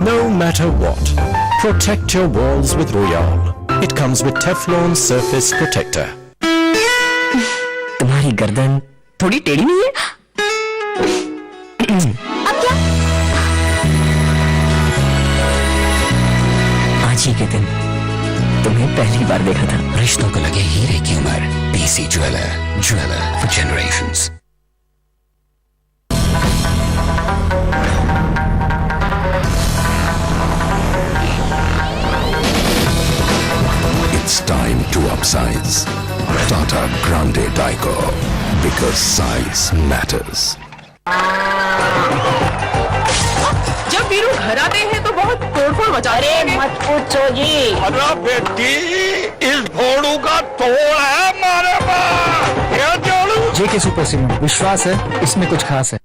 No matter what, protect your walls with Royale. It comes with Teflon Surface Protector. तुम्हारी गर्दन थोड़ी टेढ़ी नहीं है? अब क्या? आज ही के दिन तुम्हें पहली बार देखा था। रिश्तों को लगे हीरे की उम्र। PC Jeweler, jeweler for generations. It's time to upsize. Tata Grande Diacore, because size matters. जब वीरू घर आते हैं तो बहुत तोड़फोड़ मचाते हैं। अरे मत पूछो जी। अरे बेटी, इस भोड़ू का तोड़ है हमारे पास। क्या जोड़ू? जेके सुपर सीमेंट, विश्वास है इसमें कुछ खास है।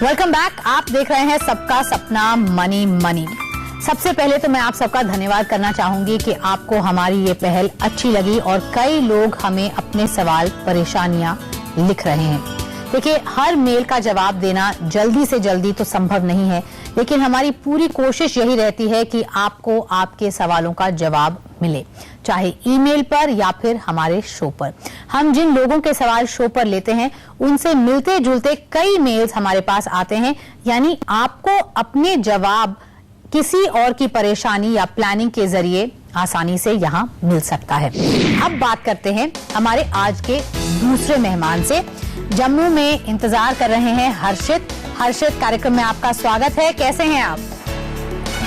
Welcome back. आप देख रहे हैं सबका सपना मनी मनी। सबसे पहले तो मैं आप सबका धन्यवाद करना चाहूंगी कि आपको हमारी ये पहल अच्छी लगी और कई लोग हमें अपने सवाल परेशानियां लिख रहे हैं। देखिए, हर मेल का जवाब देना जल्दी से जल्दी तो संभव नहीं है, लेकिन हमारी पूरी कोशिश यही रहती है कि आपको आपके सवालों का जवाब मिले, चाहे ईमेल पर या फिर हमारे शो पर। हम जिन लोगों के सवाल शो पर लेते हैं उनसे मिलते जुलते कई मेल्स हमारे पास आते हैं, यानी आपको अपने जवाब किसी और की परेशानी या प्लानिंग के जरिए आसानी से यहाँ मिल सकता है। अब बात करते हैं हमारे आज के दूसरे मेहमान से। जम्मू में इंतजार कर रहे हैं हर्षित। हर्षित, कार्यक्रम में आपका स्वागत है। कैसे हैं आप?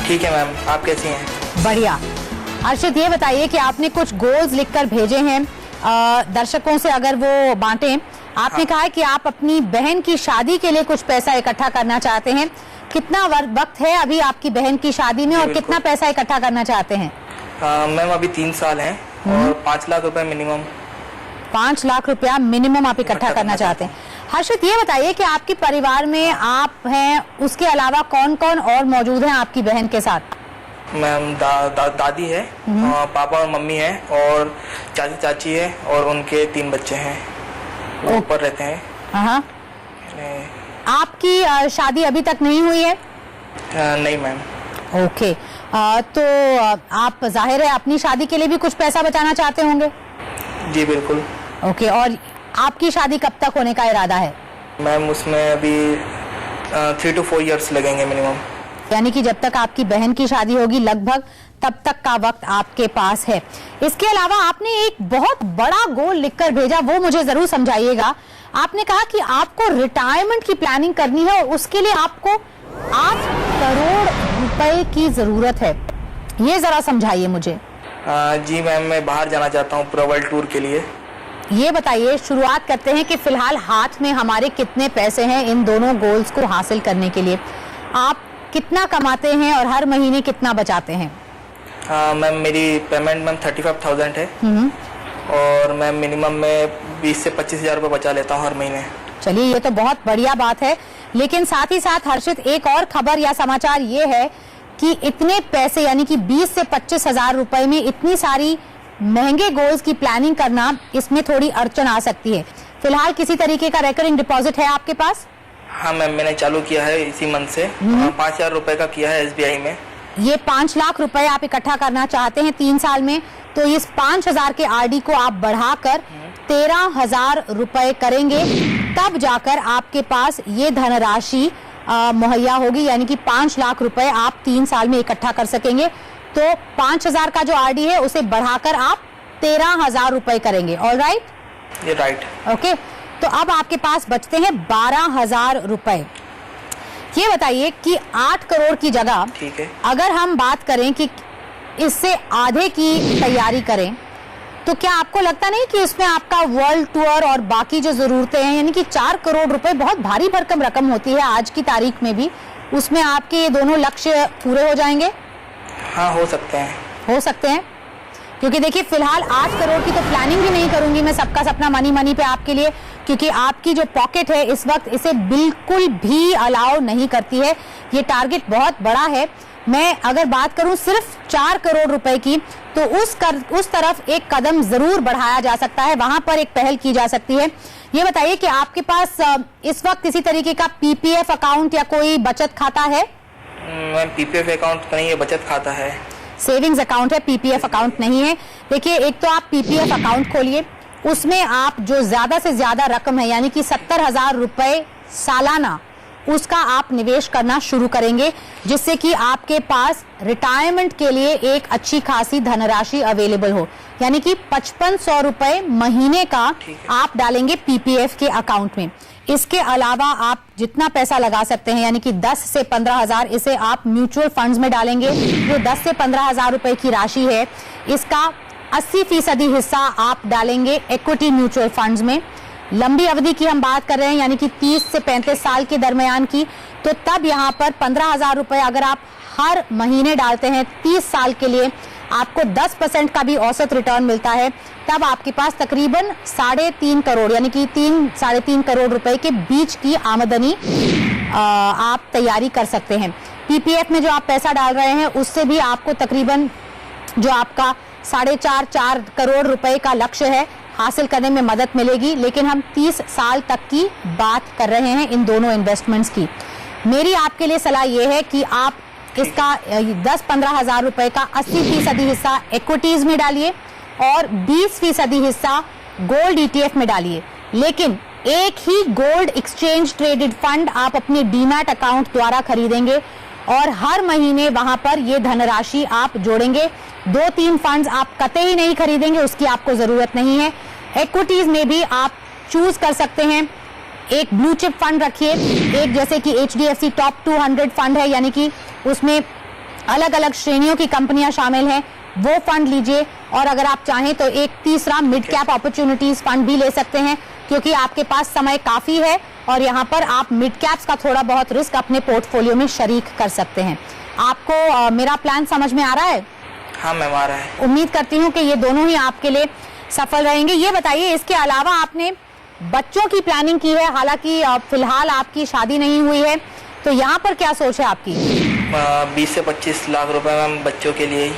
ठीक है मैम, आप कैसी हैं? बढ़िया। हर्षित, ये बताइए कि आपने कुछ गोल्स लिखकर भेजे हैं दर्शकों से, अगर वो बांटें। आपने कहा है कि आप अपनी बहन की शादी के लिए कुछ पैसा इकट्ठा करना चाहते हैं। कितना वक्त है अभी आपकी बहन की शादी में और कितना पैसा इकट्ठा करना चाहते हैं? मैम अभी 3 साल हैं और 5 लाख रुपए मिनिमम। 5 लाख रुपया मिनिमम आप इकट्ठा करना चाहते हैं। हर्षित, ये बताइए कि आपके परिवार में आप हैं, उसके अलावा कौन कौन और मौजूद हैं आपकी बहन के साथ? मैम दादी है, पापा और मम्मी है और चाची चाची है और उनके 3 बच्चे हैं, वो ऊपर रहते हैं। हाँ। आपकी शादी अभी तक नहीं हुई है? नहीं मैम। ओके। तो आप जाहिर है अपनी शादी के लिए भी कुछ पैसा बचाना चाहते होंगे? जी बिल्कुल। ओके, और आपकी शादी कब तक होने का इरादा है? मैम उसमें अभी 3 to 4 years लगेंगे मिनिमम। यानी कि जब तक आपकी बहन की शादी होगी लगभग तब तक का वक्त आपके पास है। इसके अलावा आपने एक बहुत बड़ा गोल लिखकर भेजा, वो मुझे जरूर समझाइएगा। आपने कहा कि आपको रिटायरमेंट की प्लानिंग करनी है और उसके लिए आपको 8 करोड़ रुपए की जरूरत है। ये जरा समझाइए मुझे। जी मैम, मैं बाहर जाना चाहता हूँ पूरा वर्ल्ड टूर के लिए। ये बताइए, शुरुआत करते हैं कि फिलहाल हाथ में हमारे कितने पैसे हैं इन दोनों गोल्स को हासिल करने के लिए? आप कितना कमाते हैं और हर महीने कितना बचाते हैं? मैम मेरी पेमेंट मैम 35,000 है और मैं मिनिमम में 20 से 25,000 रुपये बचा लेता हूँ हर महीने। चलिए, ये तो बहुत बढ़िया बात है, लेकिन साथ ही साथ हर्षित एक और खबर या समाचार ये है कि इतने पैसे यानी कि 20 से 25,000 रुपए में इतनी सारी महंगे गोल्स की प्लानिंग करना, इसमें थोड़ी अड़चन आ सकती है। फिलहाल किसी तरीके का रेकरिंग डिपॉजिट है आपके पास? हाँ मैम, मैंने चालू किया है इसी मंथ से। 5,000 रुपए का किया है SBI में। ये 5 लाख रुपए आप इकट्ठा करना चाहते हैं 3 साल में, तो इस 5,000 के RD को आप बढ़ाकर 13,000 रुपए करेंगे, तब जाकर आपके पास ये धनराशि मुहैया होगी, यानी कि 5 लाख रुपए आप 3 साल में इकट्ठा कर सकेंगे। तो 5,000 का जो RD है उसे बढ़ाकर आप 13,000 रुपए करेंगे। All right? ये राइट। ओके, तो अब आपके पास बचते हैं 12,000 रुपए। ये बताइए कि 8 करोड़ की जगह ठीक है, अगर हम बात करें कि इससे आधे की तैयारी करें, तो क्या आपको लगता नहीं कि इसमें आपका वर्ल्ड टूर और बाकी जो जरूरतें हैं, यानी कि 4 करोड़ रुपए बहुत भारी भरकम रकम होती है आज की तारीख में भी, उसमें आपके ये दोनों लक्ष्य पूरे हो जाएंगे? हाँ हो सकते हैं। हो सकते हैं, क्योंकि देखिए फिलहाल 8 करोड़ की तो प्लानिंग भी नहीं करूंगी मैं सबका सपना मनी मनी पे आपके लिए, क्योंकि आपकी जो पॉकेट है इस वक्त इसे बिल्कुल भी अलाउ नहीं करती है। ये टारगेट बहुत बड़ा है। मैं अगर बात करूं सिर्फ 4 करोड़ रुपए की, तो उस तरफ एक कदम जरूर बढ़ाया जा सकता है, वहां पर एक पहल की जा सकती है। ये बताइए कि आपके पास इस वक्त किसी तरीके का पीपीएफ अकाउंट या कोई बचत खाता है? मैम पीपीएफ अकाउंट नहीं है, बचत खाता है। सेविंग्स अकाउंट है, पीपीएफ अकाउंट नहीं है। देखिए, एक तो आप पीपीएफ अकाउंट खोलिए, उसमें आप जो ज्यादा से ज्यादा रकम है यानी कि 70,000 रुपए सालाना, उसका आप निवेश करना शुरू करेंगे, जिससे कि आपके पास रिटायरमेंट के लिए एक अच्छी खासी धनराशि अवेलेबल हो। यानी कि 5500 रुपए महीने का आप डालेंगे पीपीएफ के अकाउंट में। इसके अलावा आप जितना पैसा लगा सकते हैं यानी कि 10 से 15,000, इसे आप म्यूचुअल फंड्स में डालेंगे। जो 10 से 15,000 रुपए की राशि है, इसका 80% हिस्सा आप डालेंगे इक्विटी म्यूचुअल फंड्स में। लंबी अवधि की हम बात कर रहे हैं यानी कि 30 से 35 साल के दरमियान की, तो तब यहाँ पर 15,000 रुपए अगर आप हर महीने डालते हैं 30 साल के लिए, आपको 10% का भी औसत रिटर्न मिलता है। तब आपके पास तकरीबन 3.5 करोड़ यानी कि 3-3.5 करोड़ रुपए के बीच की आमदनी आप तैयारी कर सकते हैं। पीपीएफ में जो आप पैसा डाल रहे हैं उससे भी आपको तकरीबन जो आपका 4.5 करोड़ रुपए का लक्ष्य है हासिल करने में मदद मिलेगी। लेकिन हम 30 साल तक की बात कर रहे हैं इन दोनों इन्वेस्टमेंट्स की। मेरी आपके लिए सलाह यह है कि आप इसका 10-15 हजार रुपए का 80% हिस्सा इक्विटीज में डालिए और 20% हिस्सा गोल्ड ईटीएफ में डालिए। लेकिन एक ही गोल्ड एक्सचेंज ट्रेडेड फंड आप अपने डीमैट अकाउंट द्वारा खरीदेंगे और हर महीने वहां पर ये धनराशि आप जोड़ेंगे। 2-3 फंड्स आप कतई ही नहीं खरीदेंगे, उसकी आपको जरूरत नहीं है। इक्विटीज में भी आप चूज कर सकते हैं। एक ब्लू चिप फंड रखिए, एक जैसे कि HDFC टॉप 200 फंड है, यानी कि उसमें अलग अलग श्रेणियों की कंपनियां शामिल हैं, वो फंड लीजिए। और अगर आप चाहें तो एक तीसरा मिड कैप अपॉर्चुनिटीज फंड भी ले सकते हैं, क्योंकि आपके पास समय काफी है और यहाँ पर आप मिड कैप्स का थोड़ा बहुत रिस्क अपने पोर्टफोलियो में शरीक कर सकते हैं। आपको मेरा प्लान समझ में आ रहा है? हाँ मैम, आ रहा है। उम्मीद करती हूँ कि ये दोनों ही आपके लिए सफल रहेंगे। ये बताइए, इसके अलावा आपने बच्चों की प्लानिंग की है, हालांकि फिलहाल आपकी शादी नहीं हुई है, तो यहाँ पर क्या सोच है आपकी? 20 से 25 लाख रुपए मैम बच्चों के लिए ही।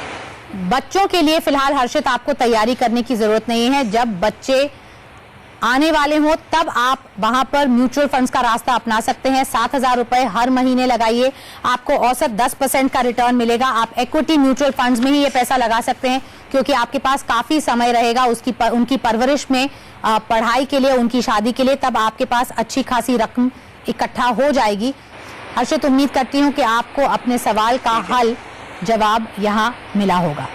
बच्चों के लिए फिलहाल हर्षित आपको तैयारी करने की जरूरत नहीं है। जब बच्चे आने वाले हो तब आप वहां पर म्यूचुअल फंड्स का रास्ता अपना सकते हैं। 7,000 रुपए हर महीने लगाइए, आपको औसत 10% का रिटर्न मिलेगा। आप इक्विटी म्यूचुअल फंड्स में ही ये पैसा लगा सकते हैं, क्योंकि आपके पास काफी समय रहेगा उनकी परवरिश में, पढ़ाई के लिए, उनकी शादी के लिए। तब आपके पास अच्छी खासी रकम इकट्ठा हो जाएगी। हर्षित, उम्मीद करती हूँ कि आपको अपने सवाल का हल जवाब यहाँ मिला होगा।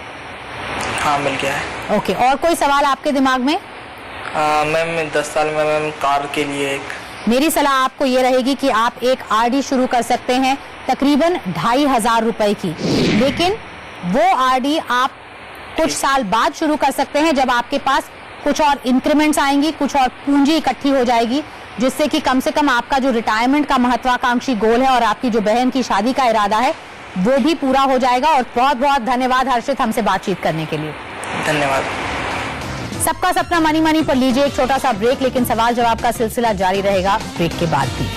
हाँ, मिल गया है। ओके, और कोई सवाल आपके दिमाग में? मैम 10 साल में मैम कार के लिए एक मेरी सलाह आपको ये रहेगी कि आप एक आरडी शुरू कर सकते हैं तकरीबन 2,500 रुपए की। लेकिन वो आरडी आप कुछ साल बाद शुरू कर सकते हैं, जब आपके पास कुछ और इंक्रीमेंट्स आएंगी, कुछ और पूंजी इकट्ठी हो जाएगी, जिससे कि कम से कम आपका जो रिटायरमेंट का महत्वाकांक्षी गोल है और आपकी जो बहन की शादी का इरादा है वो भी पूरा हो जाएगा। और बहुत बहुत धन्यवाद हर्षित हमसे बातचीत करने के लिए। धन्यवाद। सबका सपना मनी मनी पर लीजिए एक छोटा सा ब्रेक, लेकिन सवाल जवाब का सिलसिला जारी रहेगा ब्रेक के बाद भी।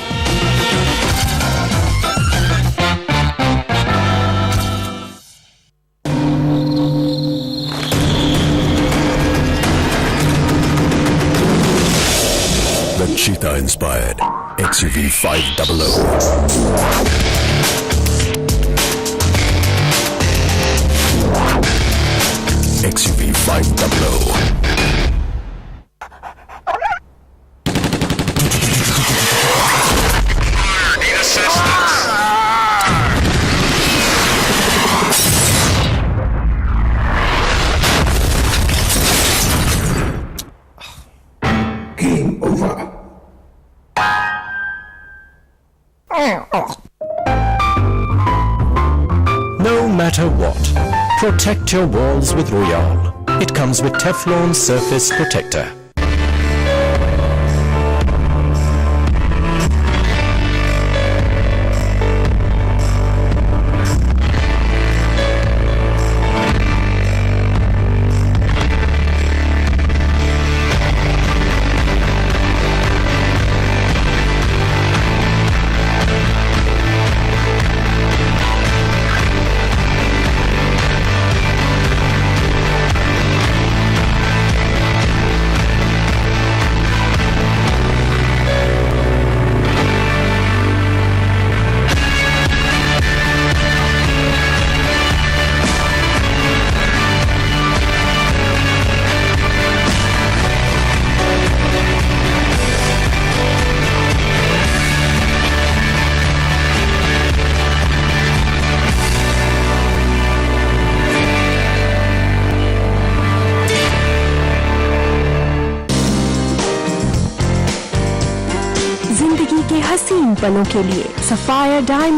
The cheetah-inspired XUV 500. XUV 500. Game over. No matter what, protect your walls with Royale. It comes with Teflon Surface Protector. पलों के लिए सफायर डायमंड